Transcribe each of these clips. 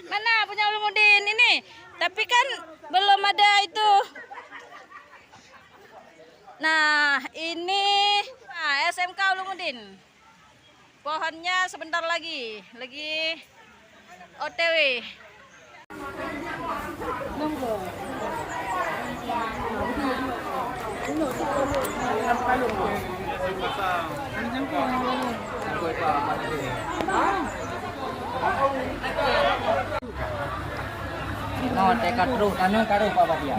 Mana punya Ulumuddin ini? Tapi kan belum ada itu. Nah, ini SMK Ulumuddin. Pohonnya sebentar lagi OTW. No, teka terus, anu karo Pak Bapak.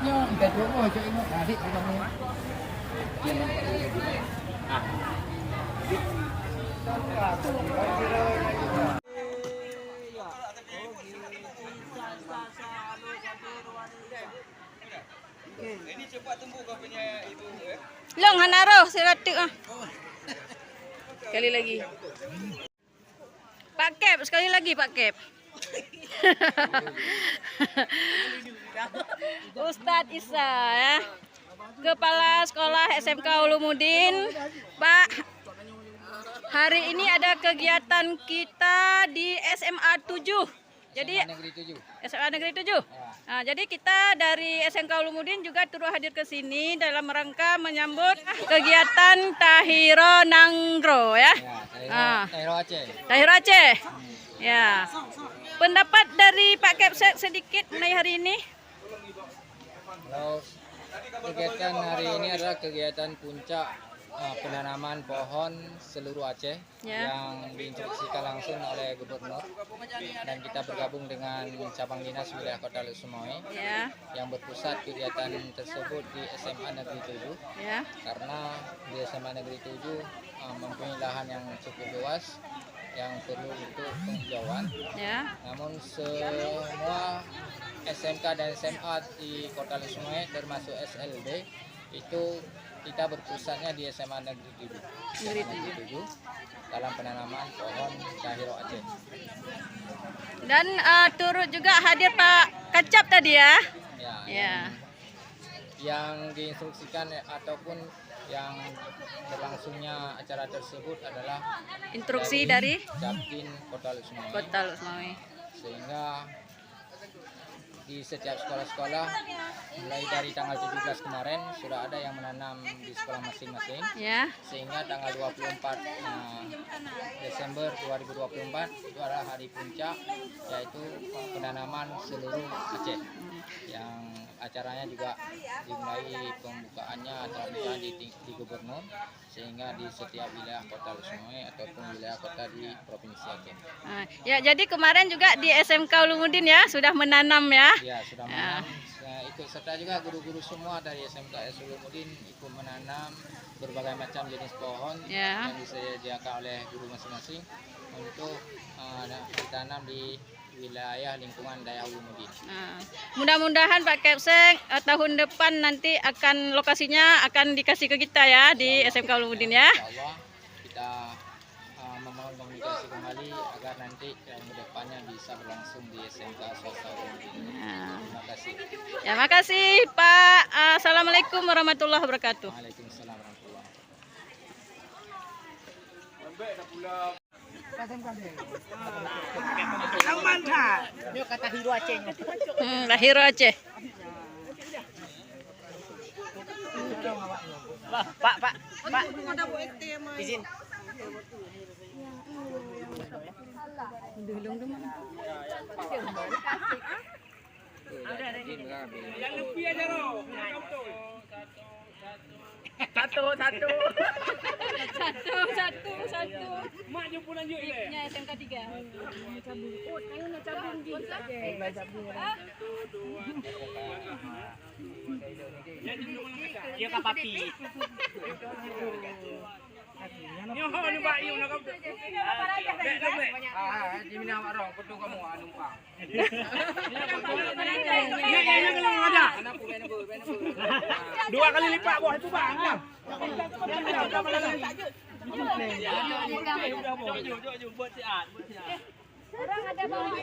Nyo, bedo mo cek imo nasi kamu. Ini cepat tumbuh kau punya itu Long hanaro siratik ah. Sekali lagi. Pak Kep, sekali lagi Pak Kep. Ustadz Isa ya. Kepala Sekolah SMK Ulumuddin. Pak, hari ini ada kegiatan kita di SMA 7. Jadi SMA Negeri 7. Nah, jadi kita dari SMK Ulumuddin juga turut hadir ke sini dalam rangka menyambut kegiatan Tahiro Nangro ya. Tahiro Aceh. Tahiro Aceh. Ya. Pendapat dari Pak Kepsek sedikit mengenai hari ini? Kalau kegiatan hari ini adalah kegiatan puncak penanaman pohon seluruh Aceh yang diinstruksikan langsung oleh Gubernur, dan kita bergabung dengan cabang dinas wilayah Kota Lusumoy yang berpusat kegiatan tersebut di SMA Negeri 7 karena di SMA Negeri 7 mempunyai lahan yang cukup luas yang perlu untuk penghijauan. Namun semua SMK dan SMA di Kota Lusumoy termasuk SLB itu kita berpusatnya di SMA Negeri 7 dalam penanaman pohon Tahiro Aceh. Dan turut juga hadir Pak Kacap tadi ya. Yang diinstruksikan ataupun yang berlangsungnya acara tersebut adalah instruksi dari Capkin Kota Lusumoy. Sehingga di setiap sekolah-sekolah mulai dari tanggal 17 kemarin sudah ada yang menanam di sekolah masing-masing. Sehingga tanggal 24 Desember 2024 itu adalah hari puncak, yaitu penanaman seluruh Aceh. Yang acaranya juga dimulai pembukaannya atau di Gubernur, sehingga di setiap wilayah Kota Lusumoy ataupun wilayah kota di Provinsi Aceh. Ya, jadi kemarin juga di SMK Ulumuddin ya sudah menanam ya. Ya, sudah menanam. Ikut serta juga guru-guru semua dari SMK Ulumuddin ikut menanam berbagai macam jenis pohon yang disediakan oleh guru masing-masing untuk ditanam di wilayah lingkungan Daya Ulumuddin. Mudah-mudahan Pak Kepsek tahun depan nanti akan lokasinya akan dikasih ke kita ya di SMK Ulumuddin ya. Insyaallah kita membangun komunikasi kembali agar nanti yang kedepannya bisa berlangsung di SMK Swasta Ulumuddin. Terima kasih. Ya, makasih Pak. Assalamualaikum warahmatullahi wabarakatuh. Waalaikumsalam warahmatullahi wabarakatuh. Ini kata Tahiro Aceh. Tahiro Aceh. Pak. Izin. yang lebih aja loh. Satu. Mak jumpa lanjut ni. Nya SMK 3. Dia kan papi. Nyo ho ni Pak Yu nak kau. Di mana awak rong petu kamu numpang. Ini kalau ada. Dua kali lipat bawah itu bang. Jom buat siat. Orang ada bawah.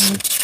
Pak.